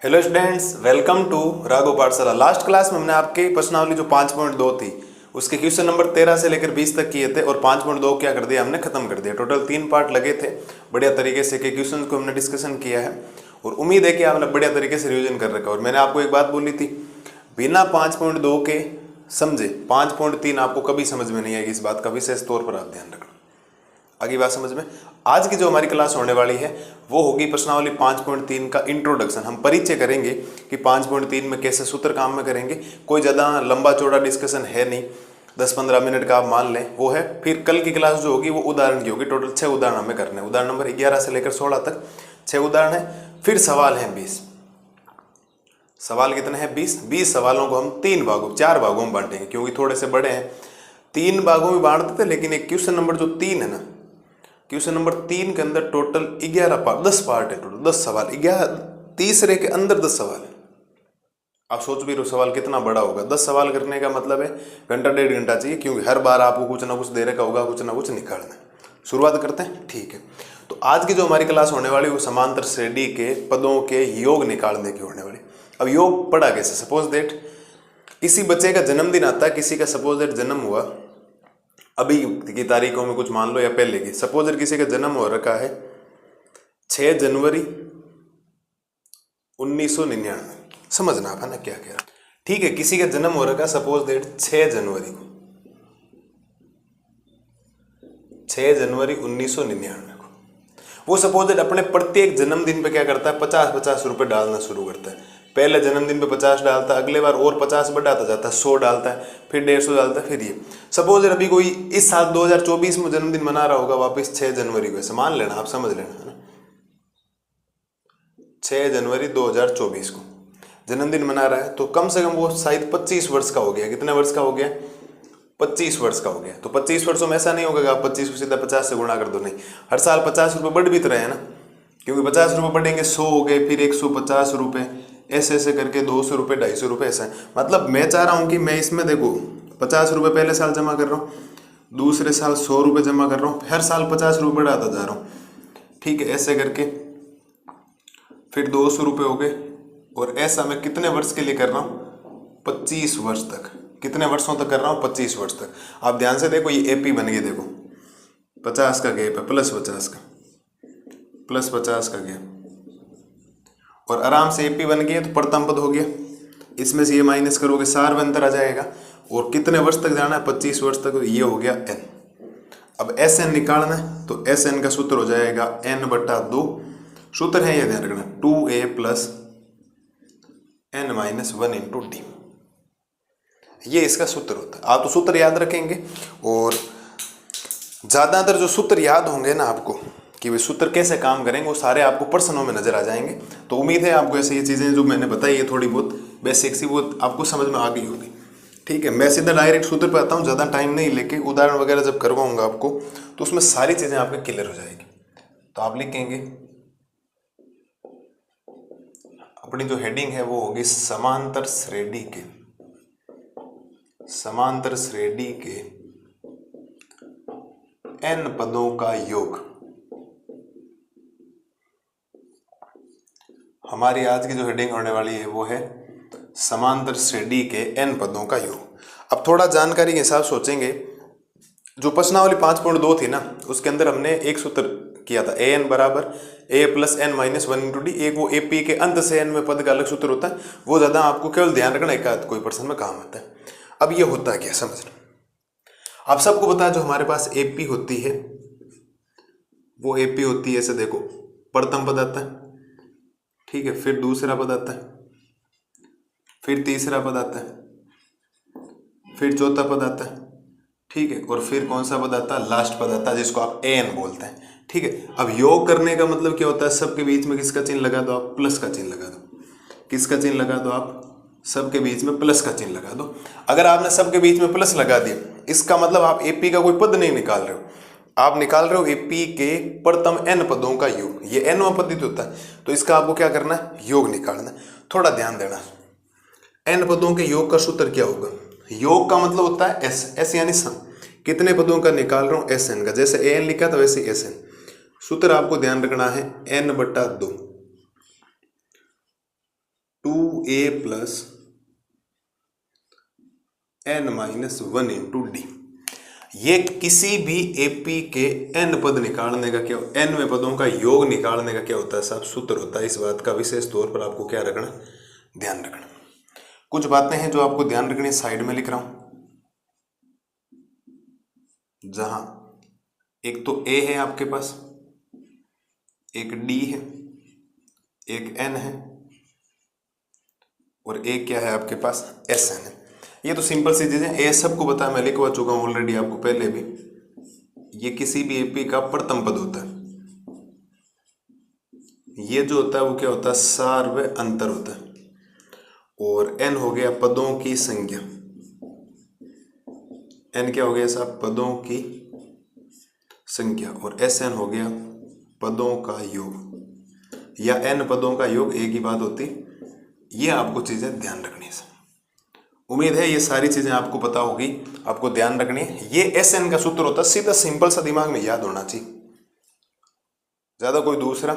Hello students, welcome to Raghav Pathshala. Last class में हमने आपके प्रश्नावली जो 5.2 थी उसके क्वेश्चन नंबर 13 से लेकर 20 तक किए थे और 5.2 क्या कर दिया हमने, खत्म कर दिया। टोटल 3 पार्ट लगे थे। बढ़िया तरीके से के क्वेश्चन को हमने डिस्कशन किया है और उम्मीद है कि आपने बढ़िया तरीके से रिविजन कर रखा। और मैंने आपको एक बात बोली थी, बिना 5.2 के समझे 5.3 आपको कभी समझ में नहीं आएगी। इस बात का विशेष तौर पर आप ध्यान रखना। आगे बात समझ में। आज की जो हमारी क्लास होने वाली है वो होगी प्रश्नावली 5.3 का इंट्रोडक्शन। हम परिचय करेंगे कि 5.3 में कैसे सूत्र काम में करेंगे। कोई ज़्यादा लंबा चौड़ा डिस्कशन है नहीं, 10-15 मिनट का आप मान लें वो है। फिर कल की क्लास जो होगी वो उदाहरण की होगी। टोटल 6 उदाहरण हमें करने हैं। उदाहरण नंबर 11 से लेकर 16 तक 6 उदाहरण है। फिर सवाल हैं 20। सवाल कितने हैं? 20 सवालों को हम 4 भागों में बांटेंगे क्योंकि थोड़े से बड़े हैं। 3 भागों में बांटते थे, लेकिन एक क्वेश्चन नंबर जो 3 है ना, क्वेश्चन नंबर 3 के अंदर टोटल 10 पार्ट है। टोटल 10 सवाल, 11 तीसरे के अंदर 10 सवाल है। आप सोच भी रहे सवाल कितना बड़ा होगा। 10 सवाल करने का मतलब है घंटा 1.5 घंटा चाहिए, क्योंकि हर बार आपको कुछ ना कुछ दे रखा होगा, कुछ ना कुछ निकालना है। शुरुआत करते हैं, ठीक है। तो आज की जो हमारी क्लास होने वाली वो समांतर श्रेणी के पदों के योग निकालने की होने वाली। अब योग पढ़ा कैसे? सपोज दैट किसी बच्चे का जन्मदिन आता है, किसी का सपोज दैट जन्म हुआ अभी की तारीखों में, कुछ मान लो या पहले की। सपोज दैट किसी का जन्म हो रखा है 6 जनवरी 1999। समझना आप है ना क्या कह रहा, ठीक है। किसी का जन्म हो रखा सपोज दैट 6 जनवरी को, 6 जनवरी 1999 को। वो सपोज दैट अपने प्रत्येक जन्मदिन पे क्या करता है, 50-50 रुपए डालना शुरू करता है। पहले जन्मदिन पे 50 डालता है, अगले बार और 50 बढ़ाता जाता है, 100 डालता है, फिर 150 डालता है, फिर ये। सपोज अभी कोई इस साल 2024 में जन्मदिन मना रहा होगा वापस 6 जनवरी को, ऐसे मान लेना, आप समझ लेना है ना। 6 जनवरी 2024 को जन्मदिन मना रहा है, तो कम से कम वो शायद 25 वर्ष का हो गया। कितने वर्ष का हो गया? 25 वर्ष का हो गया। तो 25 वर्षों में ऐसा नहीं होगा कि आप 25 को सीधा 50 से गुणा कर दो, नहीं। हर साल 50 रुपये बढ़ भी तो रहे हैं ना, क्योंकि 50 रुपये बढ़ेंगे 100 हो गए, फिर 150 रुपये, ऐसे ऐसे करके 200 रुपये, 250 रुपये, ऐसा है। मतलब मैं चाह रहा हूँ कि मैं इसमें देखो 50 रुपये पहले साल जमा कर रहा हूँ, दूसरे साल 100 रुपये जमा कर रहा हूँ, हर साल 50 रुपये बढ़ाता जा रहा हूँ, ठीक है। ऐसे करके फिर 200 रुपये हो गए। और ऐसा मैं कितने वर्ष के लिए कर रहा हूँ? 25 वर्ष तक। कितने वर्षों तक कर रहा हूँ? 25 वर्ष तक। आप ध्यान से देखो, ये एपी बन गई, देखो 50 का गैप है, प्लस 50 का, प्लस 50 का गैप, और आराम से एपी बन गई है। तो प्रथम पद हो गया, इसमें से ये माइनस करोगे, सार में अंतर आ जाएगा। और कितने वर्ष तक जाना है? 25 वर्ष तक। ये हो गया n। अब एस एन निकालना है, तो एस एन का सूत्र हो जाएगा n/2। सूत्र है ये, ध्यान रखना, 2a + n - 1 × d। ये इसका सूत्र होता है। आप तो सूत्र याद रखेंगे, और ज़्यादातर जो सूत्र याद होंगे ना आपको कि वे सूत्र कैसे काम करेंगे, वो सारे आपको प्रश्नों में नजर आ जाएंगे। तो उम्मीद है आपको ऐसे ये चीज़ें जो मैंने बताई है थोड़ी बहुत बेसिक सी, वो आपको समझ में आ गई होगी, ठीक है। मैं सीधा डायरेक्ट सूत्र पे आता हूँ, ज़्यादा टाइम नहीं लेके। उदाहरण वगैरह जब करवाऊंगा आपको तो उसमें सारी चीज़ें आपके क्लियर हो जाएगी। तो आप लिखेंगे, अपनी जो हेडिंग है वो होगी समांतर श्रेणी के, समांतर श्रेणी के n पदों का योग। हमारी आज की जो हेडिंग होने वाली है वो है समांतर श्रेणी के n पदों का योग। अब थोड़ा जानकारी के हिसाब सोचेंगे, जो प्रश्नावली 5.2 थी ना, उसके अंदर हमने एक सूत्र किया था, an बराबर a + n - 1 × d। एक वो AP के अंत से n में पद का अलग सूत्र होता है, वो ज़्यादा आपको केवल ध्यान रखना, एक आध कोई प्रश्न में काम आता है। अब ये होता क्या, समझना। आप सबको पता है जो हमारे पास AP होती है वो AP होती है, ऐसे देखो, प्रथम पद आता है, ठीक है, फिर दूसरा पद आता है, फिर तीसरा पद आता है, फिर चौथा पद आता है, ठीक है, और फिर कौन सा पद आता है? लास्ट पद आता है, जिसको आप an बोलते हैं, ठीक है। अब योग करने का मतलब क्या होता है? सबके बीच में किसका चिन्ह लगा दो आप? प्लस का चिन्ह लगा दो। किसका चिन्ह लगा दो आप? सबके बीच में प्लस का चिन्ह लगा दो। अगर आपने सबके बीच में प्लस लगा दिया, इसका मतलब आप AP का कोई पद नहीं निकाल रहे हो, आप निकाल रहे हो AP के प्रथम n पदों का योग। ये nवां पद ही होता है, तो इसका आपको क्या करना है? योग निकालना है। थोड़ा ध्यान देना, n पदों के योग का सूत्र क्या होगा? योग का मतलब होता है s यानी सम। कितने पदों का निकाल रहा हूँ? SN का। जैसे an लिखा था वैसे SN। सूत्र आपको ध्यान रखना है n/2। 2a plus n-1 into D. ये किसी भी एपी के n पद निकालने का क्या, n में पदों का योग निकालने का क्या होता है साहब, सूत्र होता है। इस बात का विशेष तौर पर आपको क्या रखना, ध्यान रखना। कुछ बातें हैं जो आपको ध्यान रखनी है, साइड में लिख रहा हूं। जहां एक तो a है आपके पास, एक d है, एक n है और एक क्या है आपके पास sn है। ये तो सिंपल सी चीजें, ए सबको पता है, मैं लिखवा चुका हूं ऑलरेडी आपको पहले भी। ये किसी भी एपी का प्रथम पद होता है। ये जो होता है वो क्या होता है, सार्व अंतर होता है। और n हो गया पदों की संख्या, n क्या हो गया साहब, पदों की संख्या। और sn हो गया पदों का योग, या n पदों का योग, एक ही बात होती। ये आपको चीजें ध्यान रखनी है। उम्मीद है ये सारी चीजें आपको पता होगी, आपको ध्यान रखनी है। ये SN का सूत्र होता है, सीधा सिंपल सा दिमाग में याद होना चाहिए, ज्यादा कोई दूसरा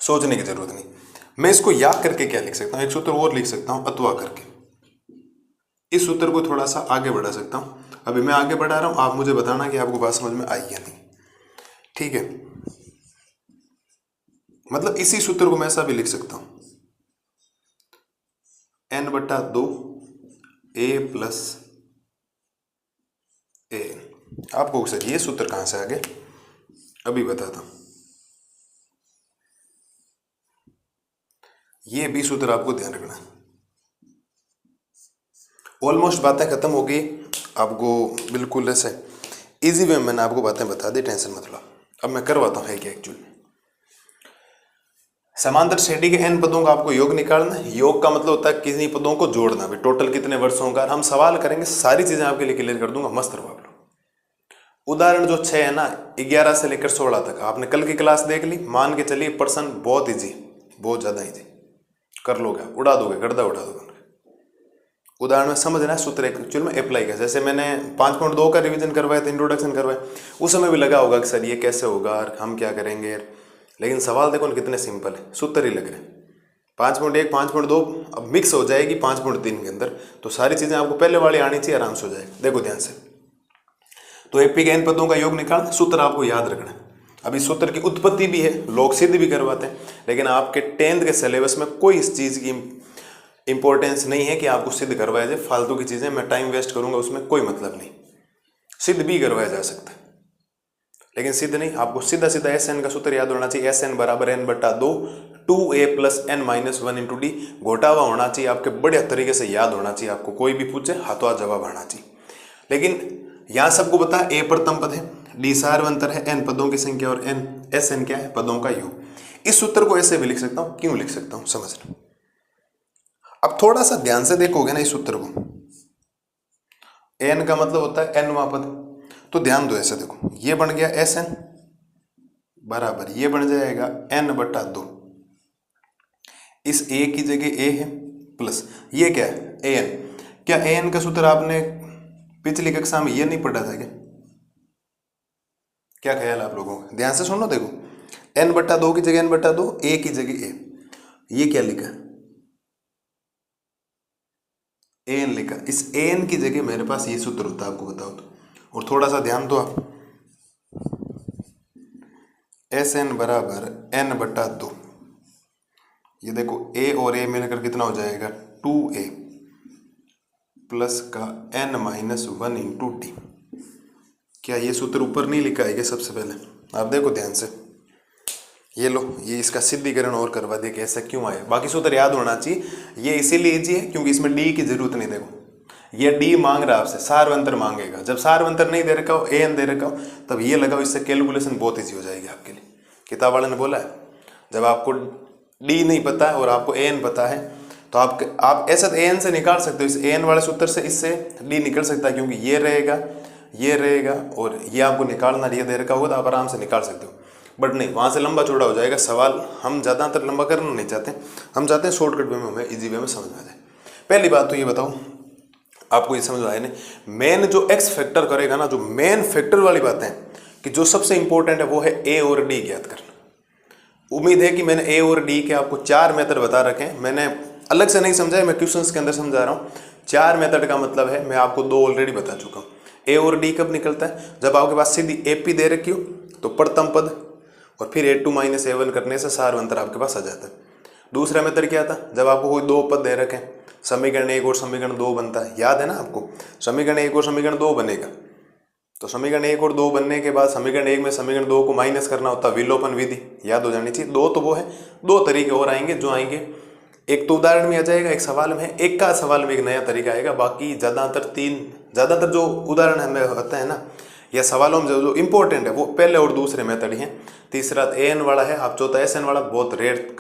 सोचने की जरूरत नहीं। मैं इसको याद करके क्या लिख सकता हूं, एक सूत्र और लिख सकता हूं अथवा करके। इस सूत्र को थोड़ा सा आगे बढ़ा सकता हूं। अभी मैं आगे बढ़ा रहा हूं, आप मुझे बताना कि आपको बात समझ में आई या नहीं, ठीक है। मतलब इसी सूत्र को मैं ऐसा भी लिख सकता हूं, n/2 a प्लस a। आपको सर ये सूत्र कहां से आ गए अभी बताता हूं। ये भी सूत्र आपको ध्यान रखना है। ऑलमोस्ट बातें खत्म हो गई, आपको बिल्कुल ऐसे इजी वे में मैंने आपको बातें बता दी, टेंशन मत लो। अब मैं करवाता हूँ है क्या एक्चुअली। समांतर श्रेणी के n पदों का आपको योग निकालना है। योग का मतलब होता है किसी पदों को जोड़ना, भी टोटल कितने वर्षों का। हम सवाल करेंगे, सारी चीजें आपके लिए क्लियर कर दूंगा, मस्त रहो आप लोग। उदाहरण जो 6 है ना, 11 से लेकर 16 तक आपने कल की क्लास देख ली, मान के चलिए प्रश्न बहुत इजी, बहुत ज्यादा इजी कर लोगे, उड़ा दोगे, गर्दा उड़ा दोगे। उदाहरण में समझना है, सूत्र एक्चुअल में अप्लाई कर। जैसे मैंने 5.2 का रिवीजन करवाया था, इंट्रोडक्शन करवाया, उस समय भी लगा होगा कि सर ये कैसे होगा, हम क्या करेंगे, लेकिन सवाल देखो कितने सिंपल है, सूत्र ही लग रहे हैं। 5.1 5.2 अब मिक्स हो जाएगी 5.3 के अंदर, तो सारी चीजें आपको पहले वाली आनी चाहिए, आराम से हो जाएगी। देखो ध्यान से, तो एपी के n पदों का योग निकाल, सूत्र आपको याद रखना है। अब इस सूत्र की उत्पत्ति भी है, लोग सिद्ध भी करवाते हैं, लेकिन आपके 10th के सिलेबस में कोई इस चीज की इंपॉर्टेंस नहीं है कि आपको सिद्ध करवाया जाए। फालतू की चीजें मैं टाइम वेस्ट करूंगा, उसमें कोई मतलब नहीं। सिद्ध भी करवाया जा सकता है, लेकिन सिद्ध नहीं। आपको सीधा सीधा SN का सूत्र याद होना चाहिए, SN बराबर n/2 2a plus n-1 into D. घोटा हुआ होना चाहिए, आपके बढ़िया तरीके से याद होना चाहिए। आपको कोई भी पूछे हाथों हाथ जवाब आना चाहिए। लेकिन यहाँ सबको पता है a प्रथम पद है, d सार्वंतर है, n पदों की संख्या और SN क्या है, पदों का योग। इस सूत्र को ऐसे भी लिख सकता हूँ, क्यों लिख सकता हूँ समझना। अब थोड़ा सा ध्यान से देखोगे ना इस सूत्र को, n का मतलब होता है nवां पद, तो ध्यान दो ऐसे देखो, ये बन गया SN बराबर ये बन जाएगा n/2। इस a की जगह a है प्लस ये क्या है an। क्या an का सूत्र आपने पिछली कक्षा में ये नहीं पढ़ा था क्या ख्याल आप लोगों का? ध्यान से सुनो, देखो n/2 की जगह n/2, a की जगह a, ये क्या लिखा an लिखा। इस an की जगह मेरे पास ये सूत्र होता है, आपको बताओ तो। और थोड़ा सा ध्यान दो आप, SN बराबर n/2। ये देखो a और a मिलकर कितना हो जाएगा 2a प्लस का n-1 इंटू डी। क्या ये सूत्र ऊपर नहीं लिखा है क्या? सबसे पहले आप देखो ध्यान से, ये लो, ये इसका सिद्धिकरण और करवा दे कि ऐसा क्यों आया। बाकी सूत्र याद होना चाहिए। ये इसीलिए इजी है क्योंकि इसमें डी की जरूरत नहीं। देखो ये डी मांग रहा है आपसे, सार्वंतर मांगेगा। जब सार्वंतर नहीं दे रखा हो, एन दे रखा हो, तब ये लगाओ, इससे कैलकुलेशन बहुत ईजी हो जाएगी आपके लिए। किताब वाले ने बोला है जब आपको डी नहीं पता है और आपको एन पता है तो आप ऐसा एन से निकाल सकते हो। इस एन वाले सूत्र से इससे डी निकल सकता है, क्योंकि ये रहेगा और ये आपको निकालना ये दे रखा होगा तो आप आराम से निकाल सकते हो। बट नहीं, वहाँ से लंबा चौड़ा हो जाएगा सवाल। हम ज़्यादातर लंबा करना नहीं चाहते, हम चाहते हैं शॉर्टकट वे में हमें ईजी वे में समझ में आ जाए। पहली बात तो ये बताओ आपको, ये समझ आया नहीं, मेन जो एक्स फैक्टर करेगा ना, जो मेन फैक्टर वाली बात है कि जो सबसे इंपॉर्टेंट है वो है ए और डी ज्ञात करना। उम्मीद है कि मैंने ए और डी के आपको 4 मेथड बता रखे हैं। मैंने अलग से नहीं समझाए, मैं क्वेश्चंस के अंदर समझा रहा हूँ। 4 मेथड का मतलब है, मैं आपको 2 ऑलरेडी बता चुका हूँ। ए और डी कब निकलता है, जब आपके पास सीधी एपी दे रखी हो तो प्रथम पद और फिर a2 माइनस a1 करने से सार अंतर आपके पास आ जाता है। दूसरा मेथड क्या था, जब आपको कोई 2 पद दे रखे, समीकरण 1 और समीकरण 2 बनता है, याद है ना आपको, समीकरण 1 और समीकरण 2 बनेगा, तो समीकरण 1 और 2 बनने के बाद समीकरण 1 में समीकरण 2 को माइनस करना होता है, विलोपन विधि याद हो जानी चाहिए। 2 तो वो है, 2 तरीके और आएंगे जो आएंगे, एक तो उदाहरण में आ जाएगा, एक सवाल में है, एक का सवाल में एक नया तरीका आएगा, बाकी ज़्यादातर जो उदाहरण हमें होता है ना या सवालों में जो इंपॉर्टेंट है वो पहले और दूसरे मेथड ही हैं। तीसरा an वाला है, आप चौथा SN वाला बहुत रेयर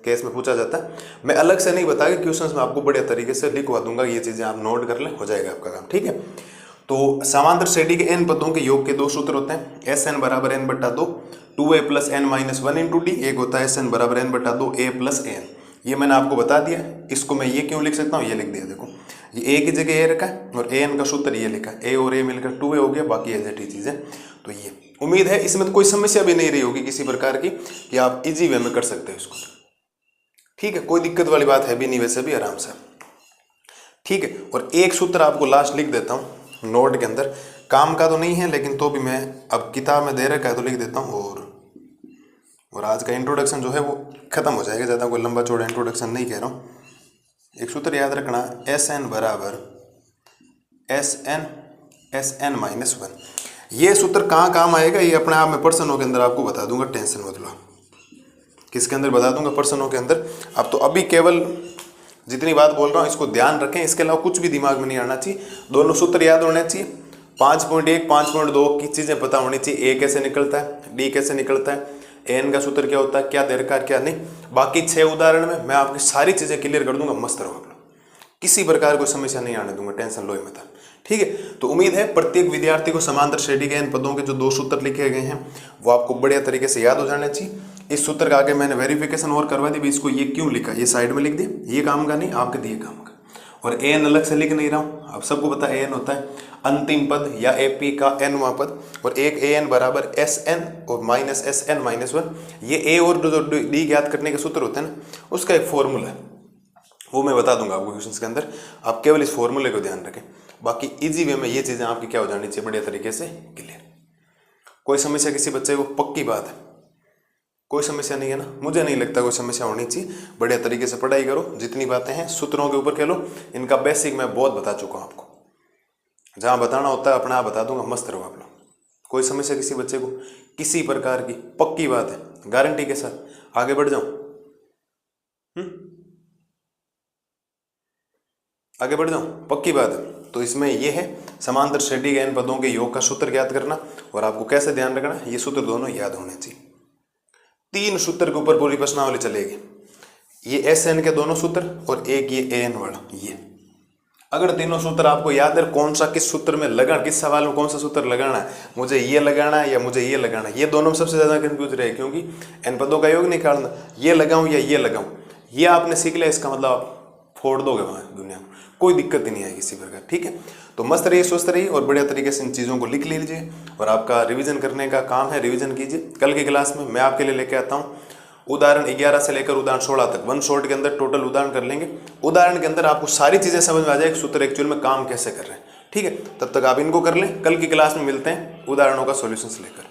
केस में पूछा जाता है। मैं अलग से नहीं बता के क्वेश्चंस में आपको बढ़िया तरीके से लिखवा दूंगा, ये चीज़ें आप नोट कर लें, हो जाएगा आपका काम, ठीक है। तो समांतर श्रेणी के n पदों के योग के 2 सूत्र होते हैं, SN बराबर n बटा 2 2a plus n minus 1 into D, एक होता है SN बराबर n बटा 2 a प्लस an। ये मैंने आपको बता दिया, इसको मैं ये क्यों लिख सकता हूँ, ये लिख दिया, देखो ये a की जगह a रखा है और an का सूत्र ये लिखा है, a और a मिलकर 2a हो गया, बाकी एज एट चीज़ है। तो ये उम्मीद है इसमें तो कोई समस्या भी नहीं रही होगी किसी प्रकार की, कि आप इजी वे में कर सकते हो इसको, ठीक है, कोई दिक्कत वाली बात है भी नहीं, वैसे भी आराम से, ठीक है। और एक सूत्र आपको लास्ट लिख देता हूँ नोट के अंदर, काम का तो नहीं है लेकिन तो भी मैं अब किताब में दे रखा है तो लिख देता हूँ, और आज का इंट्रोडक्शन जो है वो खत्म हो जाएगा, ज़्यादा कोई लंबा चौड़ा इंट्रोडक्शन नहीं कह रहा हूँ। एक सूत्र याद रखना, SN बराबर SN माइनस 1। ये सूत्र कहाँ काम आएगा ये अपने आप में प्रश्नों के अंदर आपको बता दूंगा, टेंशन मत लो। किसके अंदर बता दूंगा, प्रश्नों के अंदर। अब तो अभी केवल जितनी बात बोल रहा हूँ इसको ध्यान रखें, इसके अलावा कुछ भी दिमाग में नहीं आना चाहिए, दोनों सूत्र याद होने चाहिए। 5.1 5.2 की चीज़ें पता होनी चाहिए, A कैसे निकलता है, D कैसे निकलता है, n का सूत्र क्या होता है, क्या दरकार क्या नहीं। बाकी 6 उदाहरण में मैं आपकी सारी चीज़ें क्लियर कर दूंगा, मस्त रहो आप लोग, किसी प्रकार कोई समस्या नहीं आने दूंगा, टेंशन लो ही मत, ठीक है। तो उम्मीद है प्रत्येक विद्यार्थी को समांतर श्रेणी के इन पदों के जो 2 सूत्र लिखे गए हैं वो आपको बढ़िया तरीके से याद हो जाने चाहिए। इस सूत्र का आगे मैंने वेरिफिकेशन और करवा दी, इसको ये क्यों लिखा, ये साइड में लिख दिया, ये काम का नहीं, आपके दिए काम का। और an अलग से लिख नहीं रहा हूँ, आप सबको पता है an होता है अंतिम पद या AP का nवां पद, और एक an बराबर SN और माइनस SN माइनस 1। ये a और जो d ज्ञात करने के सूत्र होते हैं ना, उसका एक फॉर्मूला है, वो मैं बता दूंगा आपको क्वेश्चंस के अंदर, आप केवल इस फॉर्मूले को ध्यान रखें। बाकी इजी वे में ये चीज़ें आपकी क्या हो जानी चाहिए, बढ़िया तरीके से क्लियर। कोई समस्या किसी बच्चे को, पक्की बात है कोई समस्या नहीं है ना, मुझे नहीं लगता कोई समस्या होनी चाहिए। बढ़िया तरीके से पढ़ाई करो, जितनी बातें हैं सूत्रों के ऊपर खेलो, इनका बेसिक मैं बहुत बता चुका हूँ आपको, जहाँ बताना होता है अपना आप बता दूंगा, मस्त रहो आप लोग। कोई समस्या किसी बच्चे को किसी प्रकार की, पक्की बात है, गारंटी के साथ आगे बढ़ जाऊँ, आगे बढ़ जाऊँ, पक्की बात है। तो इसमें ये है समांतर श्रेणी के n पदों के योग का सूत्र ज्ञात करना, और आपको कैसे ध्यान रखना, ये सूत्र दोनों याद होने चाहिए। 3 सूत्र के ऊपर पूरी प्रश्नावली चलेगी, ये SN के दोनों सूत्र और एक ये AN वाला। ये अगर तीनों सूत्र आपको याद है, कौन सा किस सूत्र में लगाना, किस सवाल में कौन सा सूत्र लगाना है, मुझे ये लगाना है या मुझे ये लगाना है, ये दोनों में सबसे ज़्यादा कंफ्यूज रहे, क्योंकि n पदों का योग निकालना, ये लगाऊं या ये लगाऊं, ये आपने सीख लिया, इसका मतलब आप फोड़ दोगे वहाँ दुनिया में, कोई दिक्कत ही नहीं आएगी किसी प्रकार, ठीक है। तो मस्त रहिए, स्वस्थ रहिए, और बढ़िया तरीके से इन चीज़ों को लिख लीजिए, और आपका रिवीजन करने का काम है, रिवीजन कीजिए। कल की क्लास में मैं आपके लिए लेके आता हूँ उदाहरण 11 से लेकर उदाहरण 16 तक, 1 शॉट के अंदर टोटल उदाहरण कर लेंगे। उदाहरण के अंदर आपको सारी चीज़ें समझ में आ जाएगी, सूत्र एक्चुअल में काम कैसे कर रहे हैं, ठीक है। तब तक आप इनको कर लें, कल की क्लास में मिलते हैं उदाहरणों का सॉल्यूशंस लेकर।